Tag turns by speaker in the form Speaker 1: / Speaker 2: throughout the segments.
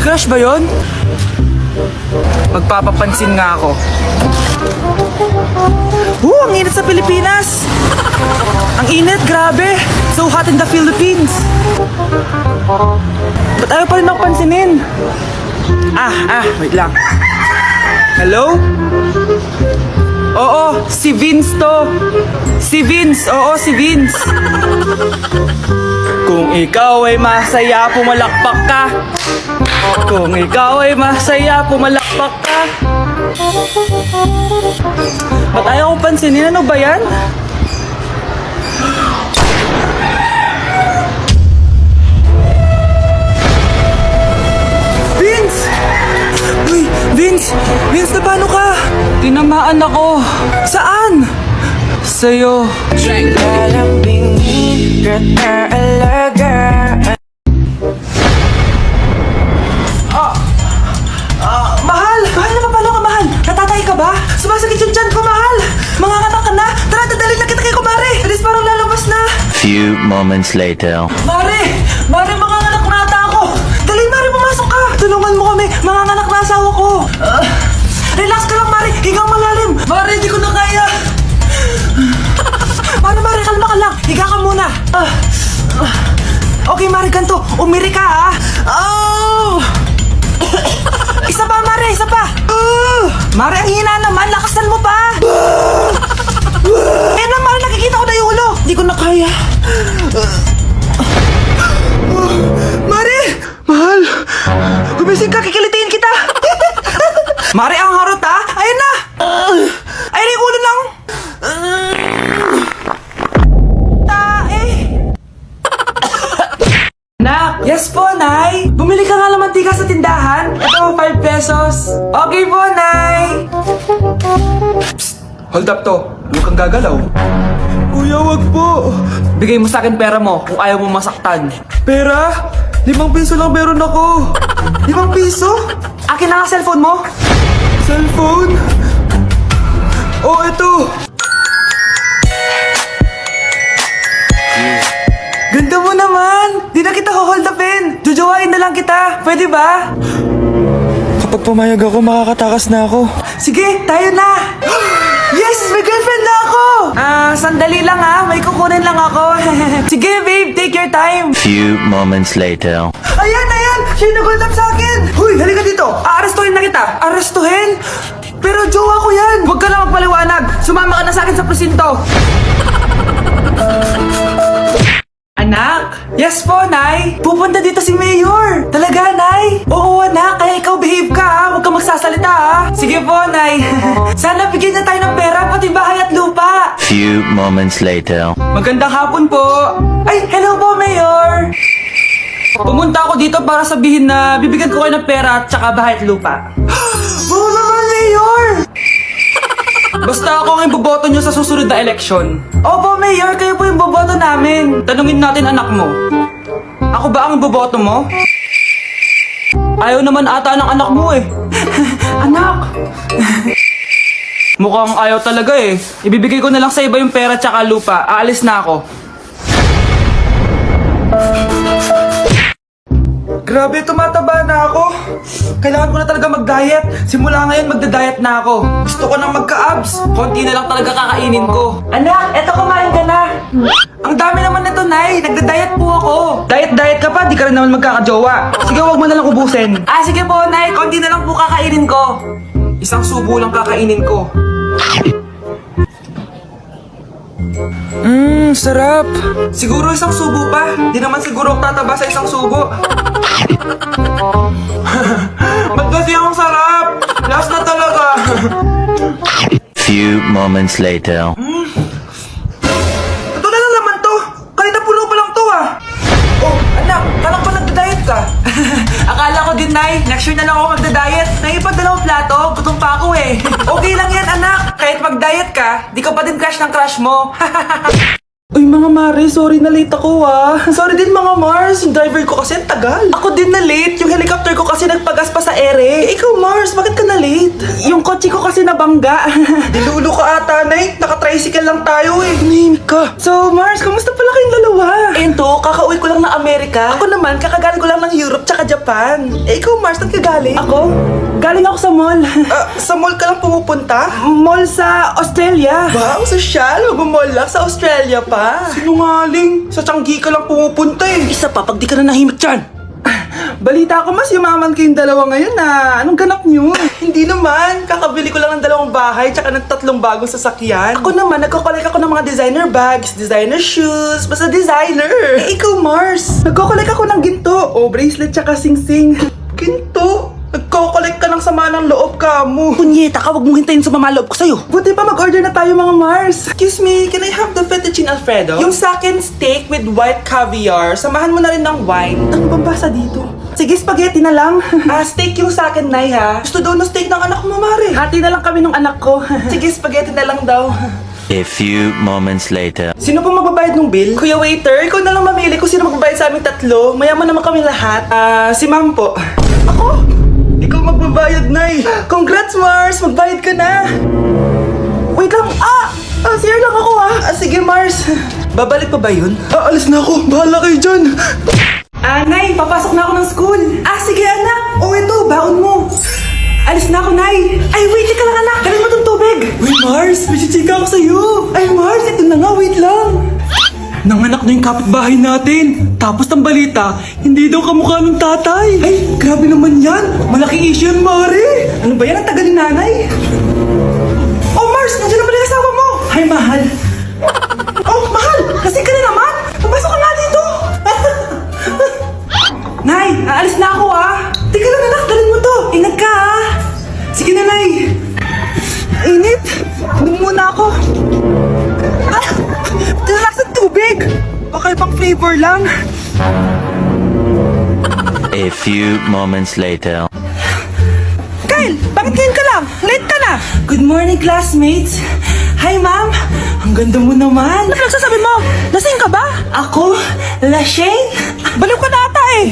Speaker 1: Crush ba yun? Magpapapansin nga ako. Ang init sa Pilipinas! Ang init, grabe! So hot in the Philippines! Ba't ayaw pa rin ako pansinin? Wait lang. Hello? Oo, si Vince to. Si Vince, oo, si Vince. Kung ikaw ay masaya, pumalakpak ka. Kung ikaw ay masaya, pumalakpak ka. Ba't ayaw ko pansinin? Ano ba yan? Vince! Uy, Vince! Vince, na paano ka? Tinamaan ako. Saan? Sa'yo. Mahal! Mahal na paano ka, mahal? Natatay ka ba? Sumasakit yung tiyan ko, mahal! Mga anak ka na! Tara, dadalhin na kita kay kumare! Alis parang lalabas na!
Speaker 2: Few moments later.
Speaker 1: Mare! Mare, mga anak na ata ako! Dali, Mare, pumasok ka! Tulungan mo kami! Mga anak na asawa ko! Relax ka lang, Mare! Higang malalim! Mare, hindi ko na kaya! Mare, kalma ka lang! Higa ka muna! Okay, Mare, ganito! Umiri ka, ha? Oh! Isa pa, Mare! Isa pa! Mare, ang hina naman! Lakasan mo pa! Eh na, Mare, nakikita ko na yung ulo! Hindi ko na kaya! Mare! Mahal! Gumising ka, kikilitiin kita! Mare, ang harot, ha? Ayun na! Ayun yung ulo lang! Tae! Nak! Yes po, Nay! Bumili ka nga ng mantika sa tindahan? Ito, 5 pesos. Okay po, Nay! Psst! Hold up to. Huwag kang gagalaw. Kuya, wag po. Bigay mo sa akin pera mo kung ayaw mo masaktan. Pera? 5 piso lang meron ako. 5 piso? Akin na nga cellphone mo. Cellphone? Oh, ito. Ganda mo naman. Di na kita hold upin. Jujuwain na lang kita. Pwede ba? Kapag pumayag ako, makakatakas na ako. Sige, tayo na. Yes! May girlfriend na ako! Sandali lang ha. May kukunin lang ako. Sige, babe. Take your time.
Speaker 2: Few moments later.
Speaker 1: Ayan! Siya yung nag-hold up sa akin! Huy, halika dito! Aarestuhin na kita! Arestuhin? Pero jowa ko yan! Huwag ka lang magpaliwanag! Sumama ka na sa akin sa presinto! Anak? Yes po, Nay! Pupunta dito si Mayor! Talaga, Nay? Oo, anak! Kaya ikaw behave ka, ha? Huwag ka magsasalita, ha? Sige po, Nay! Sana bigyan na tayo ng pera, pati bahay at lupa!
Speaker 2: Few moments later.
Speaker 1: Magandang hapon po! Ay, hello po, Mayor! Pumunta ako dito para sabihin na bibigyan ko kayo ng pera at saka bahay at lupa. Oo naman, Mayor! Basta ako ang iboboto nyo sa susunod na eleksyon. Opo, Mayor, kayo po yung boboto namin. Tanungin natin anak mo. Ako ba ang boboto mo? Ayaw naman ata ng anak mo eh. Anak! Mukhang ayaw talaga eh. Ibibigay ko na lang sa iba yung pera tsaka lupa. Aalis na ako. Grabe, tumataba na ako. Kailangan ko na talaga mag-diet. Simula ngayon, magda-diet na ako. Gusto ko nang magka-abs. Konti na lang talaga kakainin ko. Anak, eto kumain ka na. Ang dami naman nito, Nay. Nagda-diet po ako. Diet ka pa, di ka rin naman magkakajowa. Sige, wag mo na lang ubusin. Sige po, Nay. Konti na lang po kakainin ko. Isang subo lang kakainin ko. Sarap. Siguro isang subo pa. Di naman siguro ako tataba sa isang subo. Ba't kasi ang sarap? Last na talaga.
Speaker 2: Few moments later.
Speaker 1: Ito na lang naman to. Kanina puno pa lang to ah. Oh, anak, kala ko nagda-diet ka. Akala ko din, Nay. Next year na lang ako magda-diet. Naipag-dalawang plato, gutom pa ako eh. Okay lang yan, anak. Kahit mag-diet ka, di ko pa din crush ng crush mo. Uy, mga Mare, sorry na late ako ah. Sorry din mga Mars, yung driver ko kasi ang tagal. Ako din na late, yung helicopter ko kasi nagpagas pa sa ere. Ikaw Mars, bakit ka na late? Yung kotse ko kasi nabangga. Dilulo ka ata, Nay. Naka-tricycle lang tayo eh. Nahimik ka. So Mars, kamusta pala kayong dalawa? Ento, kakauwi ko lang ng Amerika. Ako naman, kakagaling ko lang ng Europe tsaka Japan. Japan. Eh, ikaw, Mars, saan ka galing? Ako? Galing ako sa mall. Sa mall ka lang pumupunta? Mall sa Australia. Wow, sosyal. Mag-mall lang sa Australia pa. Sinungaling. Sa Changi ka lang pumupunta eh. Isa pa, pag di ka na nahimik dyan. Balita ko mas yumaman kayong dalawa ngayon na. Anong ganap nyo? Hindi naman. Kakabili ko lang ng 2 bahay tsaka ng 3 bagong sasakyan. Ako naman, nagko-collect ako ng mga designer bags, designer shoes, basta designer. Eh, ikaw, Mars. Nagko-collect ako ng ginto. O, bracelet tsaka sing-sing. Ginto? Nagko-collect ka ng sama ng loob ka mo. Punyeta ka, wag mong hintayin sa mamaloob ko sa'yo. Buti pa mag-order na tayo mga Mars. Excuse me, can I have the fettuccine Alfredo? Yung sa akin steak with white caviar. Samahan mo na rin ng wine. Ano bang basa dito? Sige, spaghetti na lang. Steak yung sa akin, Nay, ha? Gusto daw ng steak ng anak mo, Mare. Hati na lang kami ng anak ko. Sige, spaghetti na lang daw.
Speaker 2: A few moments later.
Speaker 1: Sino pong magbabayad ng bill? Kuya waiter, ikaw na lang mamili kung sino magbabayad sa aming 3. Mayaman naman kami lahat. Si Ma'am po. Ako? Ikaw magbabayad, Nay. Congrats, Mars. Magbayad ka na. Wait lang. CR lang ako, sige, Mars. Babalik pa ba yun? Alis na ako. Bahala kayo dyan. Nay, papasok na ako ng school. Sige, anak. Ito, baon mo. Alis na ako, Nay. Ay, wait ka lang, anak. Dalhin mo tong tubig. Wait, Mars. May chichika ako sa'yo. Ay, Mars. Ito na nga. Wait lang. Nanganak na yung kapitbahay natin. Tapos ang balita, hindi daw kamukha ng tatay. Ay, grabe naman yan. Malaking issue yan, Mari. Ano ba yan? Ang tagal ni nanay. Oh, Mars, nandiyan na pala yung asawa mo. Hi, mahal. Oh, mahal. Kasi ka na naman. Papasok ka nga dito. Nay, aalis na ako, Teka lang, anak. Dalhin mo to. Ingat ka, Sige na, Nay. Init. Doon muna ako. Tilalak sa tubig! Baka ibang flavor lang.
Speaker 2: A few moments later.
Speaker 1: Kyle! Bakit ngayon ka lang? Late ka na! Good morning, classmates! Hi, ma'am! Ang ganda mo naman! Ano nagsasabi mo? Lasing ka ba? Ako? Lasing? Baliw ka na ata eh!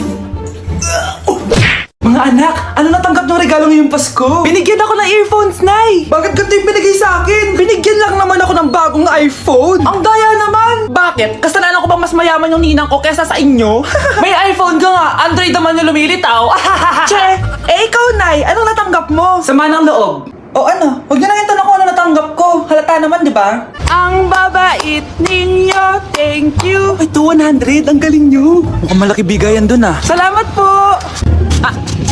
Speaker 1: Mga anak, ano natanggap ng regalo ngayong Pasko? Binigyan ako ng earphones, Nay! Bakit ganito yung binigay sa akin? Binigyan lang naman ako ng bagong iPhone! Ang daya naman! Bakit? Kasalanan ko bang mas mayaman yung ninang ko kesa sa inyo? May iPhone ka nga! Android naman yung lumilitaw! Che! Ikaw, Nay! Anong natanggap mo? Sama ng loob. O ano? Huwag niyo lang itanong kung ano natanggap ko. Halata naman, di ba? Ang babait ninyo, thank you. Ay, 200. Ang galing nyo. Mukhang malaki bigayan dun, Salamat po.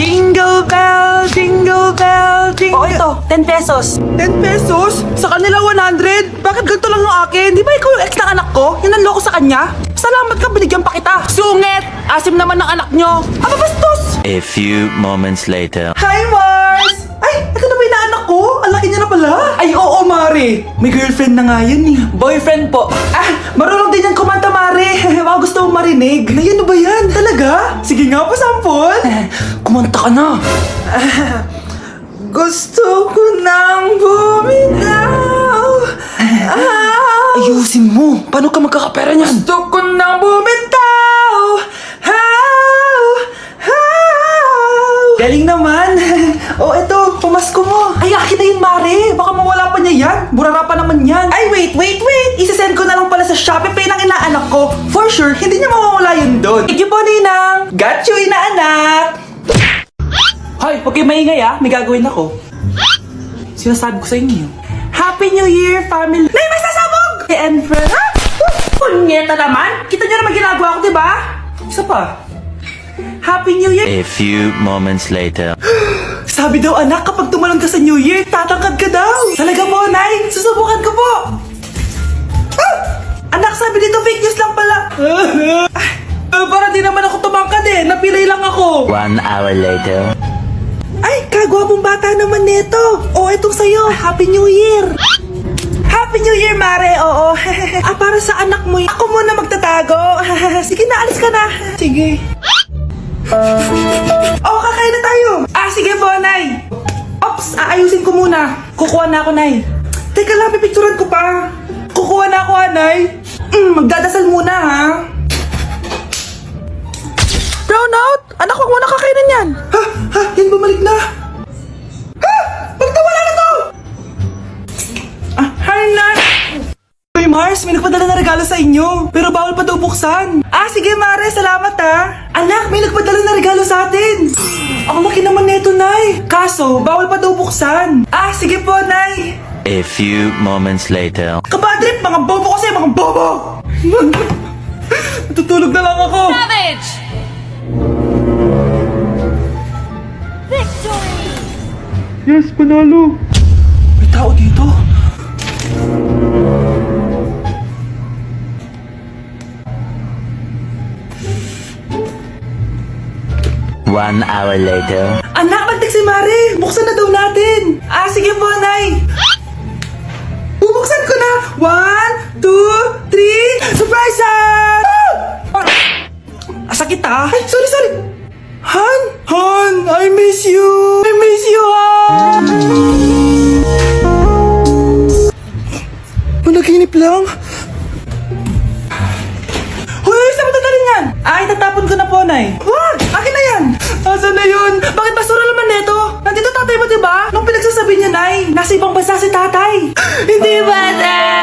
Speaker 1: Jingle bell, jingle bell, jingle... ito, 10 pesos. 10 pesos? Sa kanila 100? Bakit ganito lang yung akin? Di ba ikaw yung ex ng anak ko? Yung nanloko sa kanya? Salamat ka, binigyan pa kita. Sungit! Asim naman ng anak nyo. Bastos!
Speaker 2: A few moments later.
Speaker 1: Hi, Mars! Ay, ito na ba yung anak ko? Ang laki niya na pala. Ay, oo, Mari. May girlfriend na nga yan eh. Boyfriend po. Marunong din yan kumanta, Mari. Baka gusto mong marinig. Ay, ano ba yan? Talaga? Sige nga po, sample. Kumanta ka na. Gusto ko nang bumitaw. Ayusin mo. Paano ka magkakapera niyan? Gusto ko nang bumitaw. Galing naman. Eto, pumasko mo. Ay, akin na yun, Mare. Baka mawala pa niya yan. Burara pa naman yan. Ay, wait. Isasend ko na lang pala sa Shopee Pay ng inaanak ko. For sure, hindi niya mawawala yun doon. Thank you po, Ninang. Got you, inaanak. Hoy, huwag kayo maingay, May gagawin ako. Sinasabi ko sa inyo. Happy New Year, family. Nay, may sasabog! And friends. Punyeta naman. Kita niyo naman ginagawa ko, diba? Isa pa. Happy New Year!
Speaker 2: A few moments later.
Speaker 1: Sabi daw, anak, kapag tumalon ka sa New Year, tatangkad ka daw. Talaga po, Nay. Susubukan ko po. Anak, sabi dito, fake news lang pala. Para di naman ako tumangkad Napilay lang ako.
Speaker 2: 1 hour later.
Speaker 1: Ay, kagwapong bata naman nito. Itong sa'yo. Happy New Year. Happy New Year, Mare. Oo. Para sa anak mo. Ako muna magtatago. Sige na, alis ka na. Sige. Kakain na tayo. Sige po, Nay. Ops, aayusin ko muna. Kukuha na ako, Nay. Teka lang, pipicturan ko pa. Kukuha na ako, Nay. Magdadasal muna, Brown out? Anak, huwag mo na kakainin yan. Yan bumalik na. Magtawala na to. Hi, Nay. Uy, Mars, may nagpadala na regalo sa inyo. Pero bawal pa daw buksan. Sige, Mare. Salamat, Anak, may nagpadala na regalo sa atin. Kaso, bawal pa daw buksan. Ah, sige po, Nay.
Speaker 2: A few moments later.
Speaker 1: Kabadrip, mga bobo kasi, mga bobo! Tutulog na lang ako.
Speaker 3: Savage! Victory!
Speaker 1: Yes, panalo. May tao dito.
Speaker 2: One hour later.
Speaker 1: Anak, magtik si Mari. Buksan na daw natin. Ah, sige po, Nay. Bubuksan ko na. 1, 2, 3. Surprise! Sakit ah. Ay, sorry. Han? Han, I miss you. I miss you, Han. Managinip lang. Hoy, saan mo dadalhin yan? Ay, tatapon ko na po, Nay. Wag! Akin na yan! Asan na yun? Bakit basura naman neto? Nandito tatay mo, diba? Nung pinagsasabi niya, Nay, nasa ibang bansa si tatay. Hindi ba, Nay?